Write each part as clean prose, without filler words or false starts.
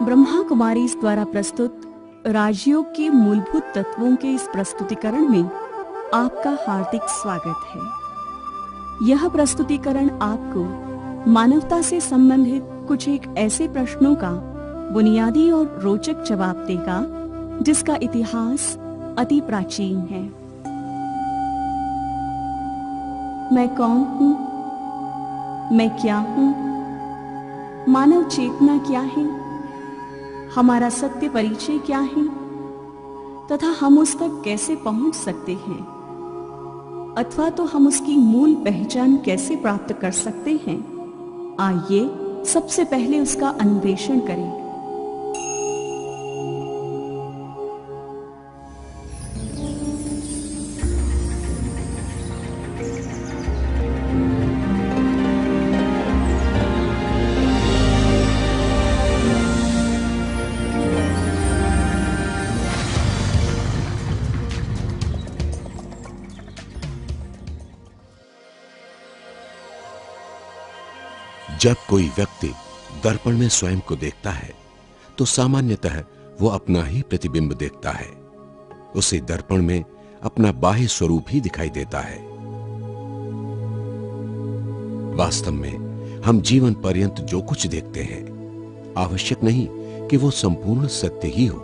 ब्रह्मा कुमारी द्वारा प्रस्तुत राजयोग के मूलभूत तत्वों के इस प्रस्तुतिकरण में आपका हार्दिक स्वागत है। यह प्रस्तुतिकरण आपको मानवता से संबंधित कुछ एक ऐसे प्रश्नों का बुनियादी और रोचक जवाब देगा जिसका इतिहास अति प्राचीन है। मैं कौन हूँ? मैं क्या हूँ? मानव चेतना क्या है? हमारा सत्य परिचय क्या है तथा हम उस तक कैसे पहुंच सकते हैं, अथवा तो हम उसकी मूल पहचान कैसे प्राप्त कर सकते हैं? आइए सबसे पहले उसका अन्वेषण करें। जब कोई व्यक्ति दर्पण में स्वयं को देखता है तो सामान्यतः वो अपना ही प्रतिबिंब देखता है। उसे दर्पण में अपना बाह्य स्वरूप ही दिखाई देता है। वास्तव में हम जीवन पर्यंत जो कुछ देखते हैं, आवश्यक नहीं कि वो संपूर्ण सत्य ही हो।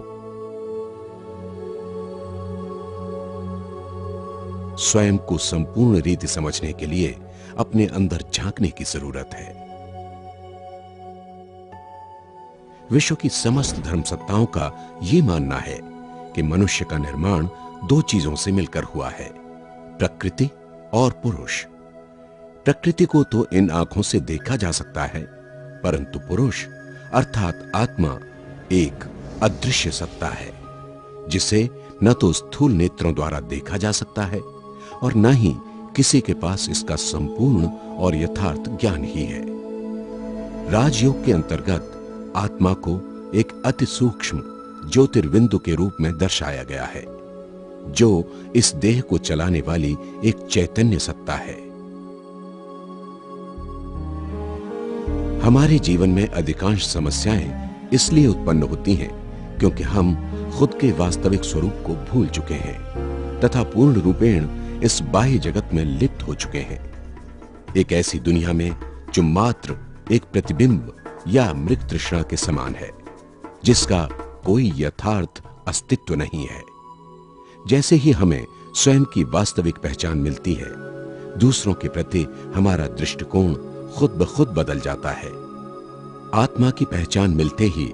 स्वयं को संपूर्ण रीति समझने के लिए अपने अंदर झांकने की जरूरत है। विश्व की समस्त धर्मसत्ताओं का यह मानना है कि मनुष्य का निर्माण दो चीजों से मिलकर हुआ है, प्रकृति और पुरुष। प्रकृति को तो इन आंखों से देखा जा सकता है, परंतु पुरुष अर्थात आत्मा एक अदृश्य सत्ता है जिसे न तो स्थूल नेत्रों द्वारा देखा जा सकता है और न ही किसी के पास इसका संपूर्ण और यथार्थ ज्ञान ही है। राजयोग के अंतर्गत आत्मा को एक अति सूक्ष्म ज्योतिर्बिंदु के रूप में दर्शाया गया है, जो इस देह को चलाने वाली एक चैतन्य सत्ता है। हमारे जीवन में अधिकांश समस्याएं इसलिए उत्पन्न होती हैं क्योंकि हम खुद के वास्तविक स्वरूप को भूल चुके हैं तथा पूर्ण रूपेण इस बाह्य जगत में लिप्त हो चुके हैं। एक ऐसी दुनिया में जो मात्र एक प्रतिबिंब या मृग तृष्णा के समान है, जिसका कोई यथार्थ अस्तित्व नहीं है। जैसे ही हमें स्वयं की वास्तविक पहचान मिलती है, दूसरों के प्रति हमारा दृष्टिकोण खुद ब खुद बदल जाता है। आत्मा की पहचान मिलते ही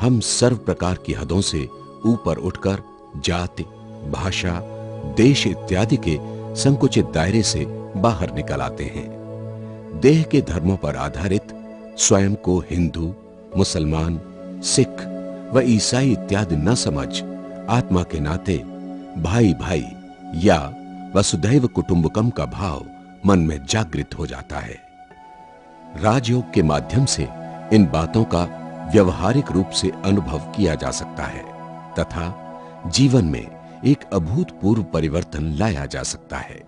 हम सर्व प्रकार की हदों से ऊपर उठकर जाति, भाषा, देश इत्यादि के संकुचित दायरे से बाहर निकल आते हैं। देह के धर्मों पर आधारित स्वयं को हिंदू, मुसलमान, सिख व ईसाई इत्यादि न समझ आत्मा के नाते भाई भाई या वसुधैव कुटुंबकम का भाव मन में जागृत हो जाता है। राजयोग के माध्यम से इन बातों का व्यवहारिक रूप से अनुभव किया जा सकता है तथा जीवन में एक अभूतपूर्व परिवर्तन लाया जा सकता है।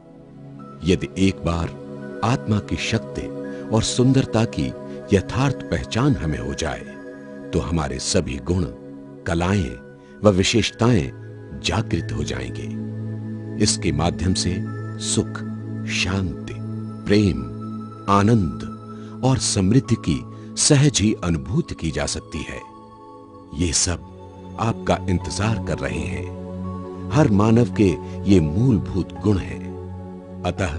यदि एक बार आत्मा की शक्ति और सुंदरता की यथार्थ पहचान हमें हो जाए तो हमारे सभी गुण, कलाएं व विशेषताएं जागृत हो जाएंगे। इसके माध्यम से सुख, शांति, प्रेम, आनंद और समृद्धि की सहज ही अनुभूति की जा सकती है। ये सब आपका इंतजार कर रहे हैं। हर मानव के ये मूलभूत गुण हैं। अतः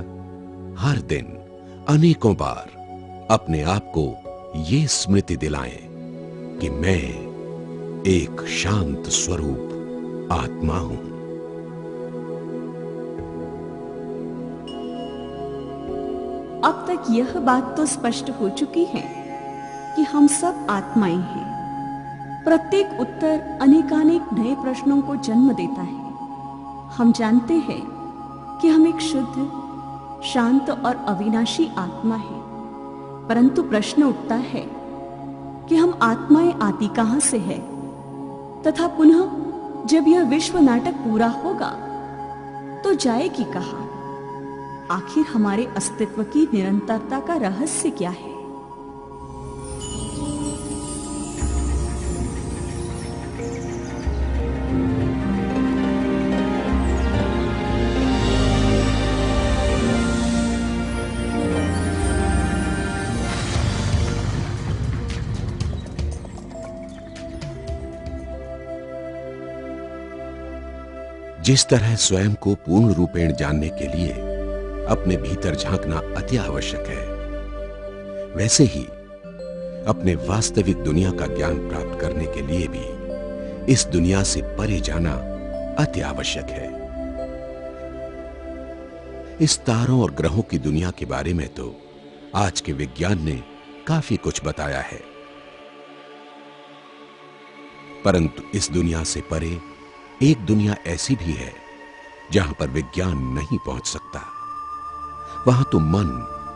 हर दिन अनेकों बार अपने आप को ये स्मृति दिलाएं कि मैं एक शांत स्वरूप आत्मा हूं। अब तक यह बात तो स्पष्ट हो चुकी है कि हम सब आत्माएं हैं। प्रत्येक उत्तर अनेकानेक नए प्रश्नों को जन्म देता है। हम जानते हैं कि हम एक शुद्ध, शांत और अविनाशी आत्मा है, परंतु प्रश्न उठता है कि हम आत्माएं आती कहां से है तथा पुनः जब यह विश्व नाटक पूरा होगा तो जाएगी कहां? आखिर हमारे अस्तित्व की निरंतरता का रहस्य क्या है? जिस तरह स्वयं को पूर्ण रूपेण जानने के लिए अपने भीतर झांकना अति आवश्यक है, वैसे ही अपने वास्तविक दुनिया का ज्ञान प्राप्त करने के लिए भी इस दुनिया से परे जाना अति आवश्यक है। इस तारों और ग्रहों की दुनिया के बारे में तो आज के विज्ञान ने काफी कुछ बताया है, परंतु इस दुनिया से परे एक दुनिया ऐसी भी है जहां पर विज्ञान नहीं पहुंच सकता। वहां तो मन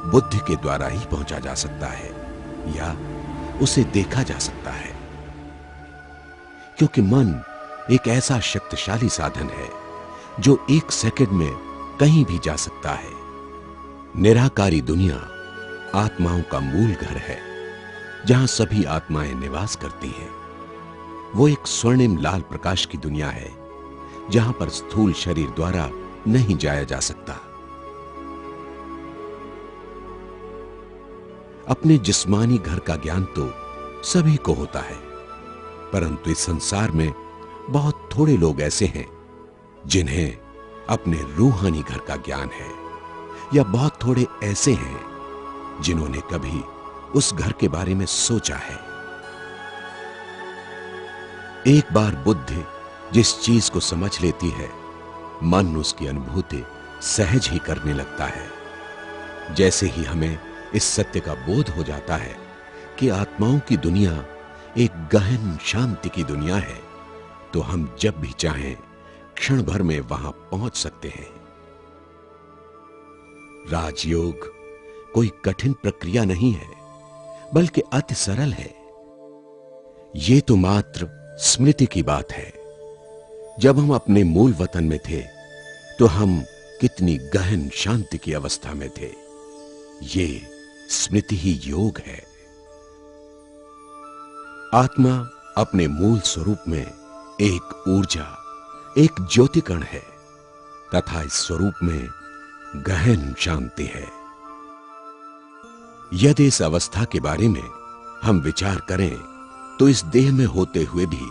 बुद्धि के द्वारा ही पहुंचा जा सकता है या उसे देखा जा सकता है, क्योंकि मन एक ऐसा शक्तिशाली साधन है जो एक सेकंड में कहीं भी जा सकता है। निराकारी दुनिया आत्माओं का मूल घर है, जहां सभी आत्माएं निवास करती हैं। वो एक स्वर्णिम लाल प्रकाश की दुनिया है, जहां पर स्थूल शरीर द्वारा नहीं जाया जा सकता। अपने जिस्मानी घर का ज्ञान तो सभी को होता है, परंतु इस संसार में बहुत थोड़े लोग ऐसे हैं जिन्हें अपने रूहानी घर का ज्ञान है, या बहुत थोड़े ऐसे हैं जिन्होंने कभी उस घर के बारे में सोचा है। एक बार बुद्धि जिस चीज को समझ लेती है, मन उसकी अनुभूति सहज ही करने लगता है। जैसे ही हमें इस सत्य का बोध हो जाता है कि आत्माओं की दुनिया एक गहन शांति की दुनिया है, तो हम जब भी चाहें क्षण भर में वहां पहुंच सकते हैं। राजयोग कोई कठिन प्रक्रिया नहीं है, बल्कि अति सरल है। ये तो मात्र स्मृति की बात है। जब हम अपने मूल वतन में थे तो हम कितनी गहन शांति की अवस्था में थे। ये स्मृति ही योग है। आत्मा अपने मूल स्वरूप में एक ऊर्जा, एक ज्योति कण है, तथा इस स्वरूप में गहन शांति है। यदि इस अवस्था के बारे में हम विचार करें तो इस देह में होते हुए भी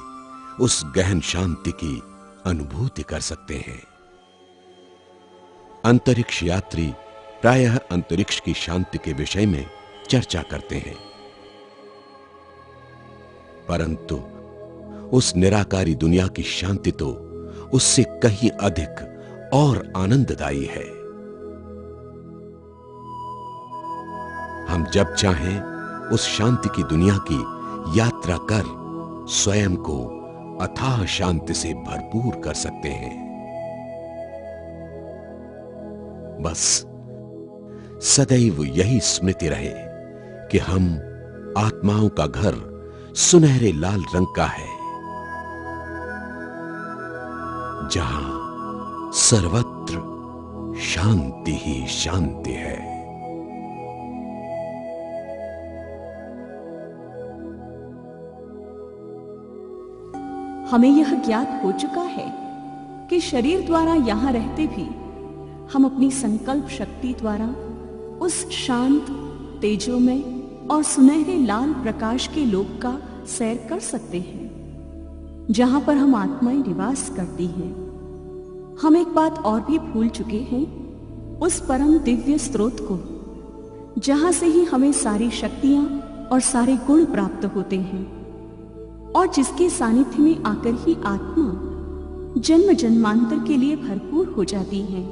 उस गहन शांति की अनुभूति कर सकते हैं। अंतरिक्ष यात्री प्रायः अंतरिक्ष की शांति के विषय में चर्चा करते हैं, परंतु उस निराकारी दुनिया की शांति तो उससे कहीं अधिक और आनंददायी है। हम जब चाहें उस शांति की दुनिया की यात्रा कर स्वयं को अथाह शांति से भरपूर कर सकते हैं। बस सदैव यही स्मृति रहे कि हम आत्माओं का घर सुनहरे लाल रंग का है, जहां सर्वत्र शांति ही शांति है। हमें यह ज्ञात हो चुका है कि शरीर द्वारा यहां रहते भी हम अपनी संकल्प शक्ति द्वारा उस शांत, तेजोमय और सुनहरे लाल प्रकाश के लोक का सैर कर सकते हैं, जहां पर हम आत्माएं निवास करती हैं। हम एक बात और भी भूल चुके हैं, उस परम दिव्य स्रोत को, जहां से ही हमें सारी शक्तियां और सारे गुण प्राप्त होते हैं, और जिसके सानिध्य में आकर ही आत्मा जन्म जन्मांतर के लिए भरपूर हो जाती है।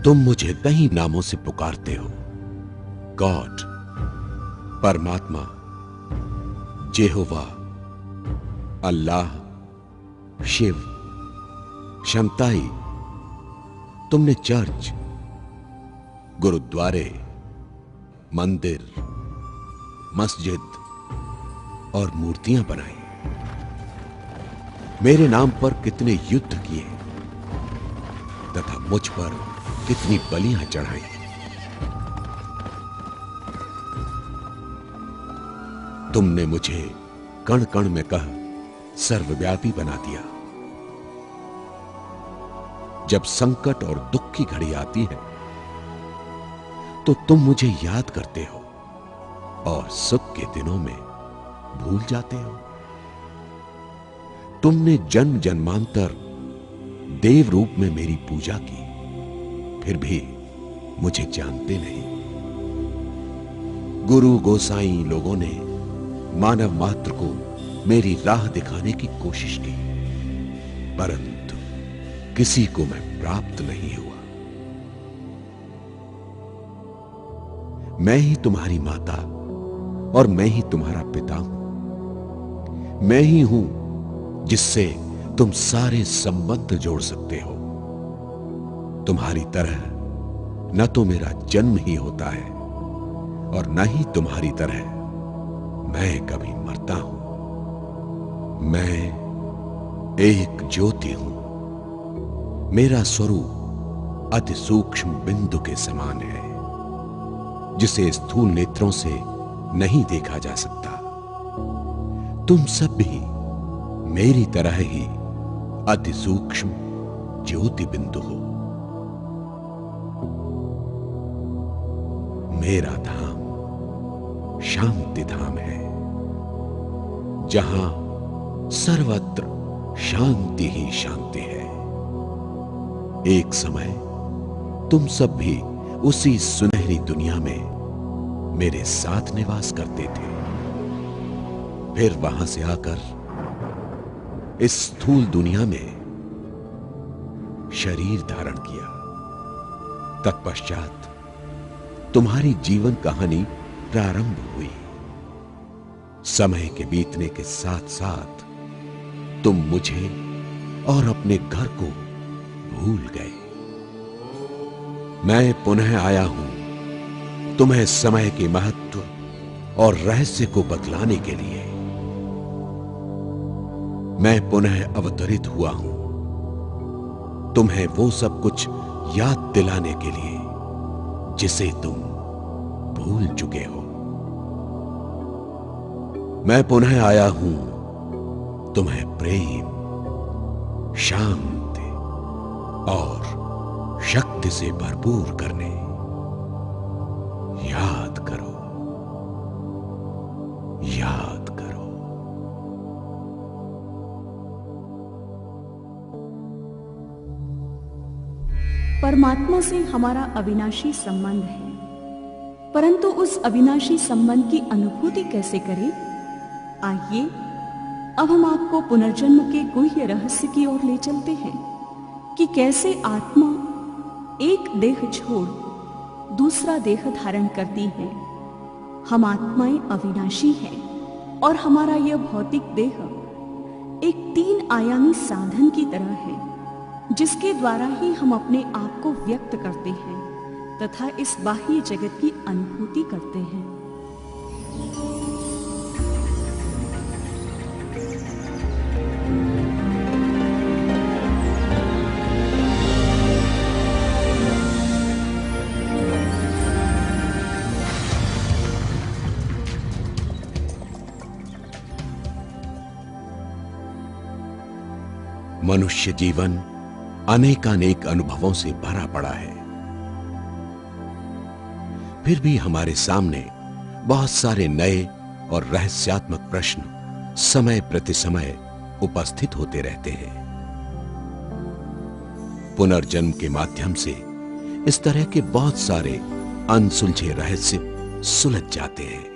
तुम मुझे कई नामों से पुकारते हो, गॉड, परमात्मा, जेहोवा, अल्लाह, शिव, शमताई। तुमने चर्च, गुरुद्वारे, मंदिर, मस्जिद और मूर्तियां बनाई। मेरे नाम पर कितने युद्ध किए तथा मुझ पर कितनी बलियां चढ़ाई। तुमने मुझे कण कण में कह सर्वव्यापी बना दिया। जब संकट और दुख की घड़ी आती है तो तुम मुझे याद करते हो और सुख के दिनों में भूल जाते हो। तुमने जन्म जन्मांतर देव रूप में मेरी पूजा की, फिर भी मुझे जानते नहीं। गुरु गोसाई लोगों ने मानव मात्र को मेरी राह दिखाने की कोशिश की, परंतु किसी को मैं प्राप्त नहीं हुआ। मैं ही तुम्हारी माता और मैं ही तुम्हारा पिता हूं। मैं ही हूं जिससे तुम सारे संबंध जोड़ सकते हो। तुम्हारी तरह न तो मेरा जन्म ही होता है और न ही तुम्हारी तरह मैं कभी मरता हूं। मैं एक ज्योति हूं। मेरा स्वरूप अति सूक्ष्म बिंदु के समान है, जिसे स्थूल नेत्रों से नहीं देखा जा सकता। तुम सब भी मेरी तरह ही अति सूक्ष्म ज्योति बिंदु हो। मेरा धाम शांति धाम है, जहां सर्वत्र शांति ही शांति है। एक समय तुम सब भी उसी सुनहरी दुनिया में मेरे साथ निवास करते थे। फिर वहां से आकर इस स्थूल दुनिया में शरीर धारण किया। तत्पश्चात तुम्हारी जीवन कहानी प्रारंभ हुई। समय के बीतने के साथ साथ तुम मुझे और अपने घर को भूल गए। मैं पुनः आया हूं तुम्हें समय के महत्व और रहस्य को बतलाने के लिए। मैं पुनः अवतरित हुआ हूं तुम्हें वो सब कुछ याद दिलाने के लिए जिसे तुम भूल चुके हो। मैं पुनः आया हूं तुम्हें प्रेम, शांति और शक्ति से भरपूर करने। याद करो, याद करो। परमात्मा से हमारा अविनाशी संबंध है, परंतु उस अविनाशी संबंध की अनुभूति कैसे करें? आइए अब हम आपको पुनर्जन्म के गुह्य रहस्य की ओर ले चलते हैं कि कैसे आत्मा एक देह छोड़ दूसरा देह धारण करती है। हम आत्माएं अविनाशी हैं और हमारा यह भौतिक देह एक 3 आयामी साधन की तरह है, जिसके द्वारा ही हम अपने आप को व्यक्त करते हैं तथा इस बाह्य जगत की अनुभूति करते हैं। मनुष्य जीवन अनेकानेक अनुभवों से भरा पड़ा है, फिर भी हमारे सामने बहुत सारे नए और रहस्यात्मक प्रश्न समय प्रति समय उपस्थित होते रहते हैं। पुनर्जन्म के माध्यम से इस तरह के बहुत सारे अनसुलझे रहस्य सुलझ जाते हैं।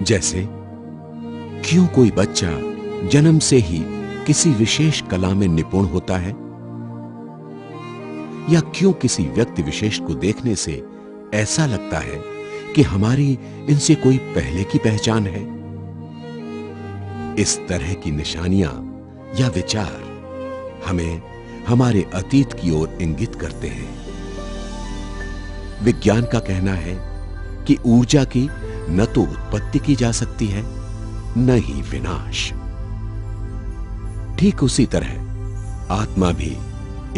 जैसे क्यों कोई बच्चा जन्म से ही किसी विशेष कला में निपुण होता है, या क्यों किसी व्यक्ति विशेष को देखने से ऐसा लगता है कि हमारी इनसे कोई पहले की पहचान है। इस तरह की निशानियां या विचार हमें हमारे अतीत की ओर इंगित करते हैं। विज्ञान का कहना है कि ऊर्जा की न तो उत्पत्ति की जा सकती है, न ही विनाश। ठीक उसी तरह आत्मा भी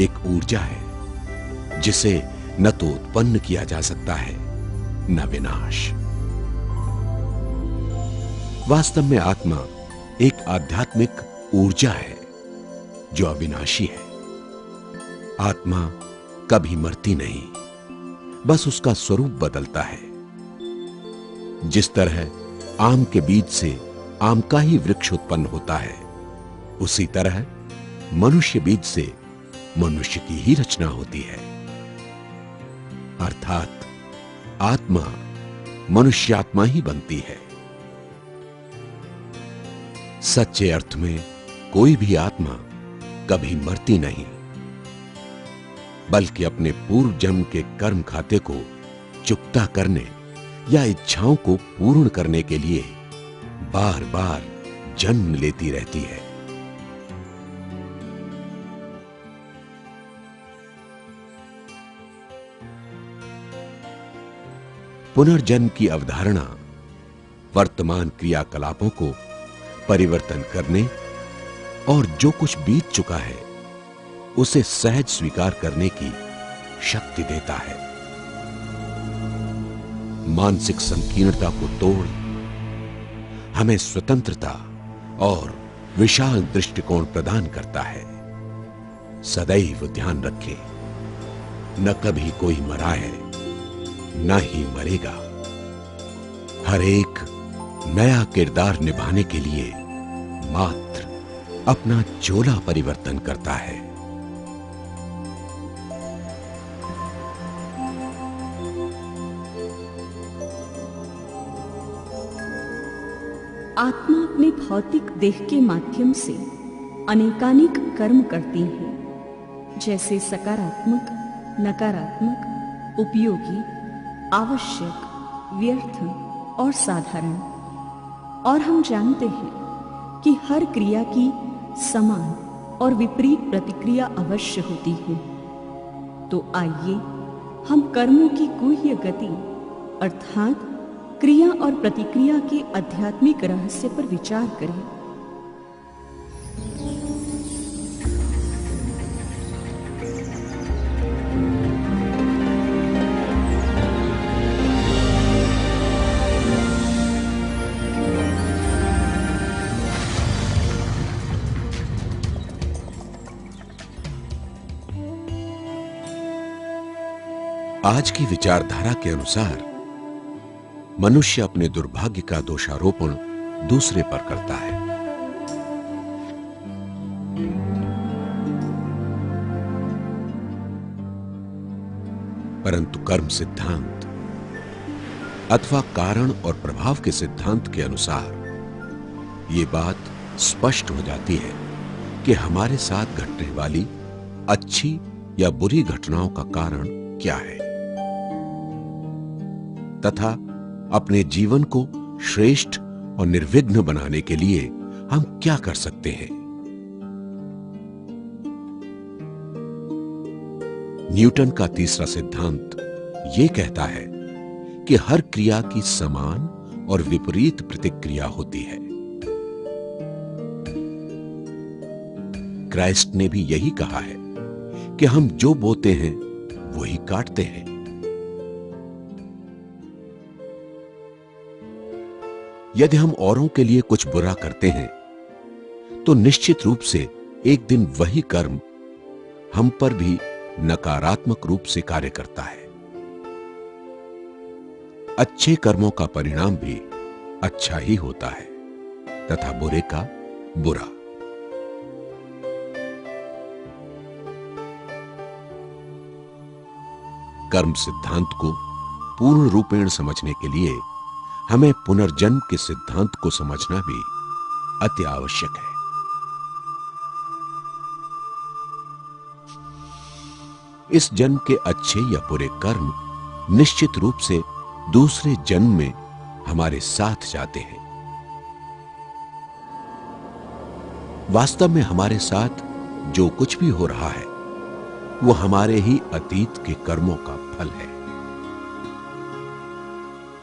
एक ऊर्जा है, जिसे न तो उत्पन्न किया जा सकता है, न विनाश। वास्तव में आत्मा एक आध्यात्मिक ऊर्जा है जो अविनाशी है। आत्मा कभी मरती नहीं, बस उसका स्वरूप बदलता है। जिस तरह आम के बीज से आम का ही वृक्ष उत्पन्न होता है, उसी तरह मनुष्य बीज से मनुष्य की ही रचना होती है। अर्थात आत्मा मनुष्यात्मा ही बनती है। सच्चे अर्थ में कोई भी आत्मा कभी मरती नहीं, बल्कि अपने पूर्व जन्म के कर्म खाते को चुकता करने या इच्छाओं को पूर्ण करने के लिए बार बार जन्म लेती रहती है। पुनर्जन्म की अवधारणा वर्तमान क्रियाकलापों को परिवर्तन करने और जो कुछ बीत चुका है उसे सहज स्वीकार करने की शक्ति देता है। मानसिक संकीर्णता को तोड़ हमें स्वतंत्रता और विशाल दृष्टिकोण प्रदान करता है। सदैव ध्यान रखें, न कभी कोई मरा है, न ही मरेगा। हर एक नया किरदार निभाने के लिए मात्र अपना चोला परिवर्तन करता है। आत्मा अपने भौतिक देह के माध्यम से अनेकानेक कर्म करती है, जैसे सकारात्मक, नकारात्मक, उपयोगी, आवश्यक, व्यर्थ और साधारण। और हम जानते हैं कि हर क्रिया की समान और विपरीत प्रतिक्रिया अवश्य होती है। तो आइए हम कर्मों की गुह्य गति अर्थात क्रिया और प्रतिक्रिया के आध्यात्मिक रहस्य पर विचार करें। आज की विचारधारा के अनुसार मनुष्य अपने दुर्भाग्य का दोषारोपण दूसरे पर करता है। परंतु कर्म सिद्धांत अथवा कारण और प्रभाव के सिद्धांत के अनुसार यह बात स्पष्ट हो जाती है कि हमारे साथ घटने वाली अच्छी या बुरी घटनाओं का कारण क्या है, तथा अपने जीवन को श्रेष्ठ और निर्विघ्न बनाने के लिए हम क्या कर सकते हैं। न्यूटन का तीसरा सिद्धांत यह कहता है कि हर क्रिया की समान और विपरीत प्रतिक्रिया होती है। क्राइस्ट ने भी यही कहा है कि हम जो बोते हैं वही काटते हैं। यदि हम औरों के लिए कुछ बुरा करते हैं तो निश्चित रूप से एक दिन वही कर्म हम पर भी नकारात्मक रूप से कार्य करता है। अच्छे कर्मों का परिणाम भी अच्छा ही होता है तथा बुरे का बुरा। कर्म सिद्धांत को पूर्ण रूपेण समझने के लिए हमें पुनर्जन्म के सिद्धांत को समझना भी अति आवश्यक है। इस जन्म के अच्छे या बुरे कर्म निश्चित रूप से दूसरे जन्म में हमारे साथ जाते हैं। वास्तव में हमारे साथ जो कुछ भी हो रहा है वो हमारे ही अतीत के कर्मों का फल है।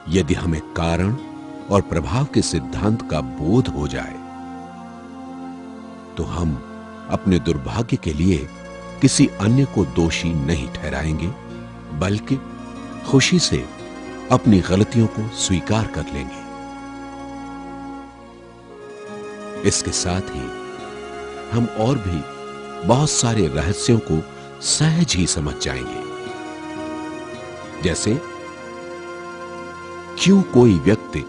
यदि हमें कारण और प्रभाव के सिद्धांत का बोध हो जाए तो हम अपने दुर्भाग्य के लिए किसी अन्य को दोषी नहीं ठहराएंगे, बल्कि खुशी से अपनी गलतियों को स्वीकार कर लेंगे। इसके साथ ही हम और भी बहुत सारे रहस्यों को सहज ही समझ जाएंगे। जैसे क्यों कोई व्यक्ति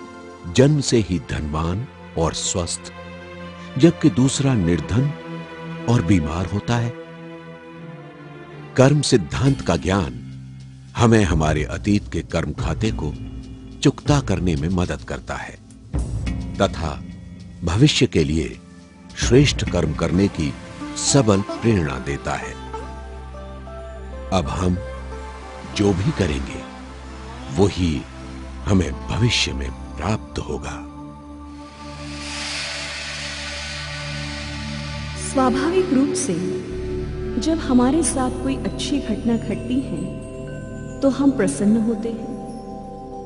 जन्म से ही धनवान और स्वस्थ जबकि दूसरा निर्धन और बीमार होता है। कर्म सिद्धांत का ज्ञान हमें हमारे अतीत के कर्म खाते को चुकता करने में मदद करता है तथा भविष्य के लिए श्रेष्ठ कर्म करने की सबल प्रेरणा देता है। अब हम जो भी करेंगे वही हमें भविष्य में प्राप्त होगा। स्वाभाविक रूप से जब हमारे साथ कोई अच्छी घटना घटती है तो हम प्रसन्न होते हैं,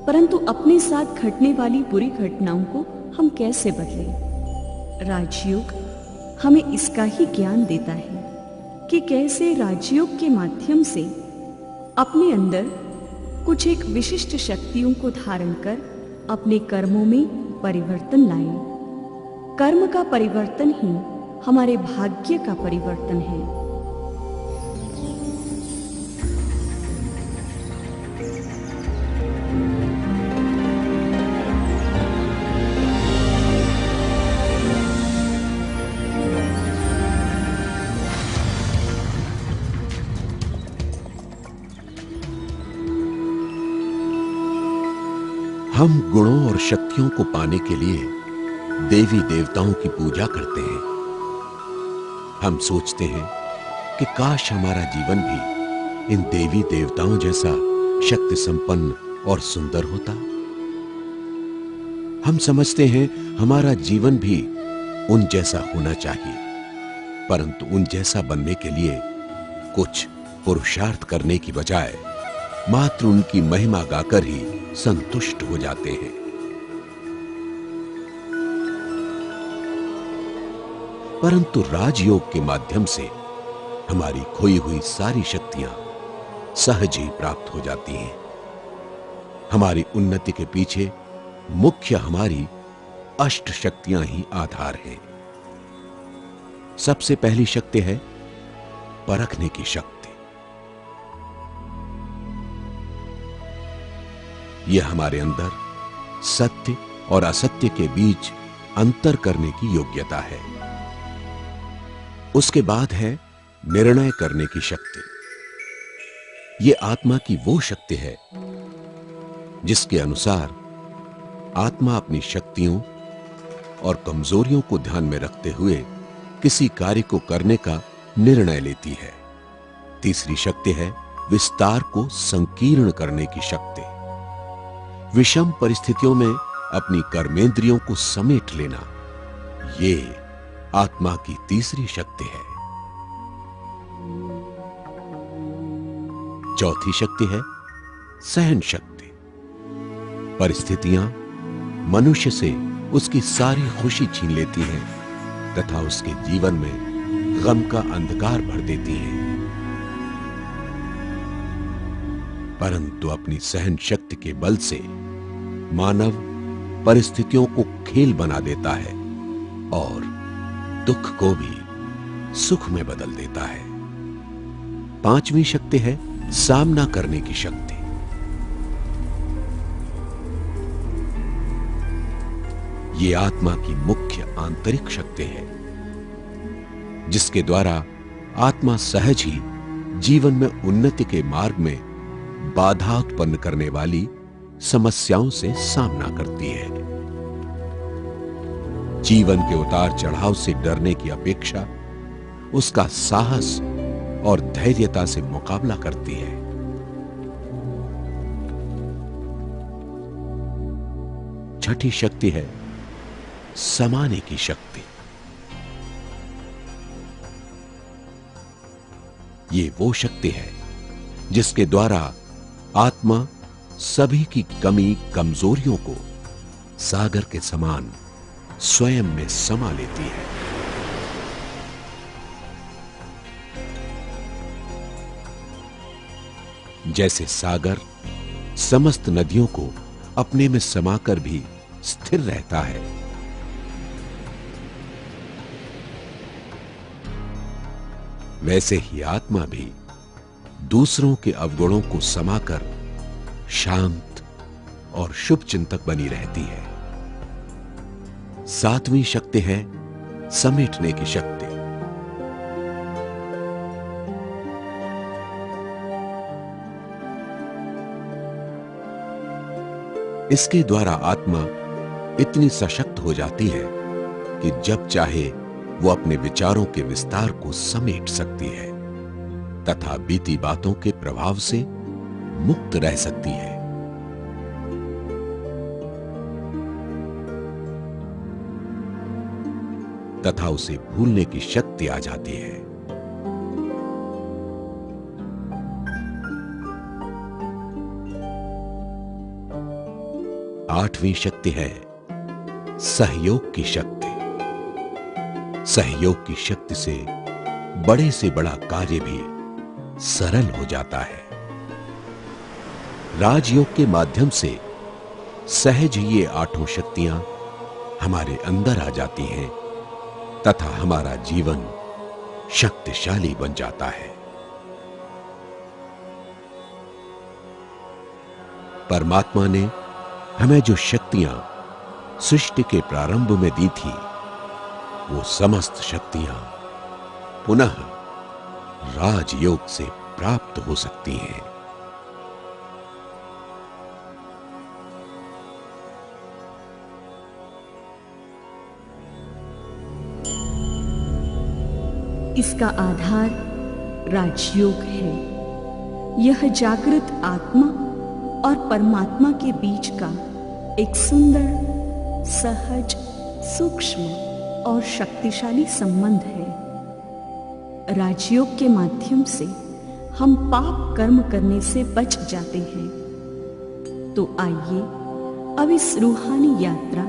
परंतु अपने साथ घटने वाली बुरी घटनाओं को हम कैसे बदलें? राजयोग हमें इसका ही ज्ञान देता है कि कैसे राजयोग के माध्यम से अपने अंदर कुछ एक विशिष्ट शक्तियों को धारण कर अपने कर्मों में परिवर्तन लाएं। कर्म का परिवर्तन ही हमारे भाग्य का परिवर्तन है। हम गुणों और शक्तियों को पाने के लिए देवी देवताओं की पूजा करते हैं। हम सोचते हैं कि काश हमारा जीवन भी इन देवी देवताओं जैसा शक्ति संपन्न और सुंदर होता। हम समझते हैं हमारा जीवन भी उन जैसा होना चाहिए, परंतु उन जैसा बनने के लिए कुछ पुरुषार्थ करने की बजाय मात्र उनकी महिमा गाकर ही संतुष्ट हो जाते हैं। परंतु राजयोग के माध्यम से हमारी खोई हुई सारी शक्तियां सहज ही प्राप्त हो जाती हैं। हमारी उन्नति के पीछे मुख्य हमारी अष्ट शक्तियां ही आधार हैं। सबसे पहली शक्ति है परखने की शक्ति। यह हमारे अंदर सत्य और असत्य के बीच अंतर करने की योग्यता है। उसके बाद है निर्णय करने की शक्ति। यह आत्मा की वो शक्ति है जिसके अनुसार आत्मा अपनी शक्तियों और कमजोरियों को ध्यान में रखते हुए किसी कार्य को करने का निर्णय लेती है। तीसरी शक्ति है विस्तार को संकीर्ण करने की शक्ति। विषम परिस्थितियों में अपनी कर्मेंद्रियों को समेट लेना, ये आत्मा की तीसरी शक्ति है। चौथी शक्ति है सहन शक्ति। परिस्थितियां मनुष्य से उसकी सारी खुशी छीन लेती हैं तथा उसके जीवन में गम का अंधकार भर देती हैं। परंतु अपनी सहन शक्ति के बल से मानव परिस्थितियों को खेल बना देता है और दुख को भी सुख में बदल देता है। पांचवी शक्ति है सामना करने की शक्ति। यह आत्मा की मुख्य आंतरिक शक्ति है जिसके द्वारा आत्मा सहज ही जीवन में उन्नति के मार्ग में बाधा उत्पन्न करने वाली समस्याओं से सामना करती है। जीवन के उतार चढ़ाव से डरने की अपेक्षा उसका साहस और धैर्यता से मुकाबला करती है। छठी शक्ति है समाने की शक्ति। ये वो शक्ति है जिसके द्वारा आत्मा सभी की कमी कमजोरियों को सागर के समान स्वयं में समा लेती है। जैसे सागर समस्त नदियों को अपने में समाकर भी स्थिर रहता है, वैसे ही आत्मा भी दूसरों के अवगुणों को समाकर शांत और शुभ चिंतक बनी रहती है। सातवीं शक्ति है समेटने की शक्ति। इसके द्वारा आत्मा इतनी सशक्त हो जाती है कि जब चाहे वो अपने विचारों के विस्तार को समेट सकती है तथा बीती बातों के प्रभाव से मुक्त रह सकती है। तथा उसे भूलने की शक्ति आ जाती है। आठवीं शक्ति है सहयोग की शक्ति। सहयोग की शक्ति से बड़े से बड़ा कार्य भी सरल हो जाता है। राजयोग के माध्यम से सहज ही ये आठों शक्तियां हमारे अंदर आ जाती हैं तथा हमारा जीवन शक्तिशाली बन जाता है। परमात्मा ने हमें जो शक्तियां सृष्टि के प्रारंभ में दी थी, वो समस्त शक्तियां पुनः राजयोग से प्राप्त हो सकती हैं। इसका आधार राजयोग है। यह जागृत आत्मा और परमात्मा के बीच का एक सुंदर, सहज, सूक्ष्म और शक्तिशाली संबंध है। राजयोग के माध्यम से हम पाप कर्म करने से बच जाते हैं। तो आइए अब इस रूहानी यात्रा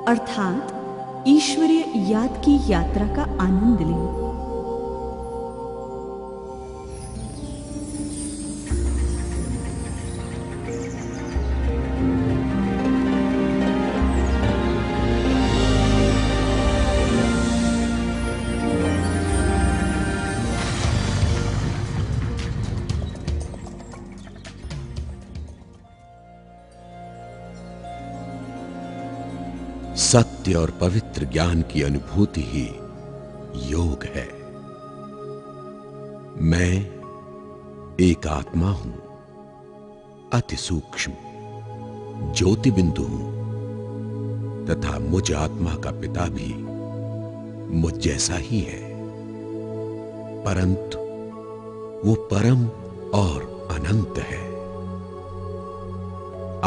अर्थात ईश्वरीय याद की यात्रा का आनंद लें। सत्य और पवित्र ज्ञान की अनुभूति ही योग है। मैं एक आत्मा हूं, अति सूक्ष्म ज्योति बिंदु हूं तथा मुझ आत्मा का पिता भी मुझ जैसा ही है, परंतु वो परम और अनंत है।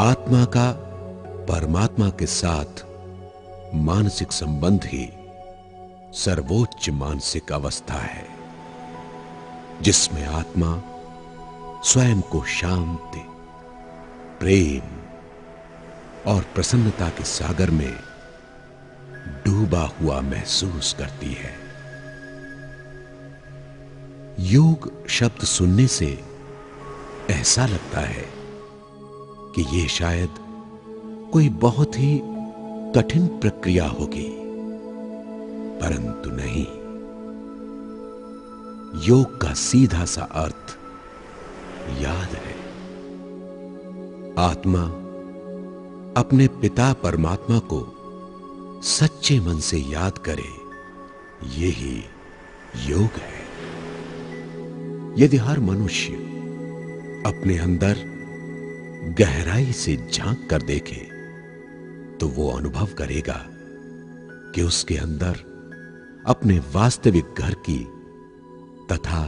आत्मा का परमात्मा के साथ मानसिक संबंध ही सर्वोच्च मानसिक अवस्था है, जिसमें आत्मा स्वयं को शांति, प्रेम और प्रसन्नता के सागर में डूबा हुआ महसूस करती है। योग शब्द सुनने से ऐसा लगता है कि यह शायद कोई बहुत ही कठिन प्रक्रिया होगी, परंतु नहीं। योग का सीधा सा अर्थ याद है। आत्मा अपने पिता परमात्मा को सच्चे मन से याद करे, यही योग है। यदि हर मनुष्य अपने अंदर गहराई से झांक कर देखे तो वो अनुभव करेगा कि उसके अंदर अपने वास्तविक घर की तथा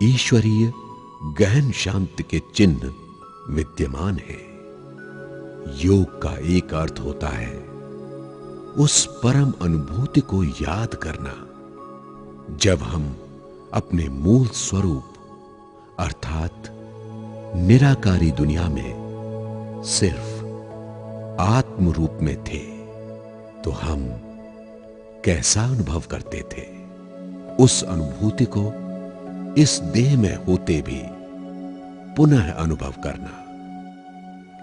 ईश्वरीय गहन शांति के चिन्ह विद्यमान है। योग का एक अर्थ होता है उस परम अनुभूति को याद करना, जब हम अपने मूल स्वरूप अर्थात निराकारी दुनिया में सिर्फ आत्म रूप में थे, तो हम कैसा अनुभव करते थे। उस अनुभूति को इस देह में होते भी पुनः अनुभव करना,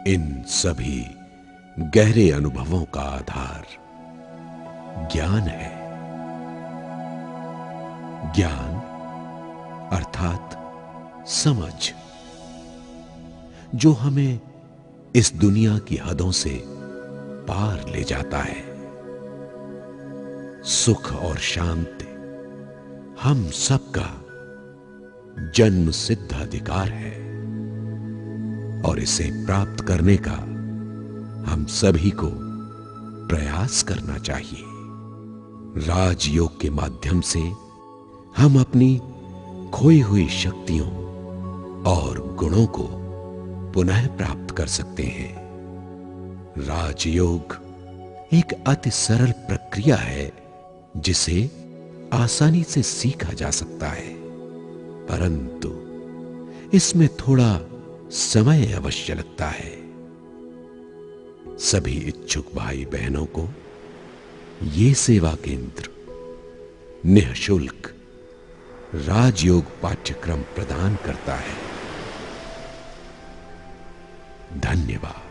इन सभी गहरे अनुभवों का आधार ज्ञान है। ज्ञान अर्थात समझ, जो हमें इस दुनिया की हदों से पार ले जाता है। सुख और शांति हम सबका जन्म सिद्ध अधिकार है और इसे प्राप्त करने का हम सभी को प्रयास करना चाहिए। राजयोग के माध्यम से हम अपनी खोई हुई शक्तियों और गुणों को पुनः प्राप्त कर सकते हैं। राजयोग एक अति सरल प्रक्रिया है जिसे आसानी से सीखा जा सकता है, परंतु इसमें थोड़ा समय अवश्य लगता है। सभी इच्छुक भाई बहनों को ये सेवा केंद्र निःशुल्क राजयोग पाठ्यक्रम प्रदान करता है। धन्यवाद।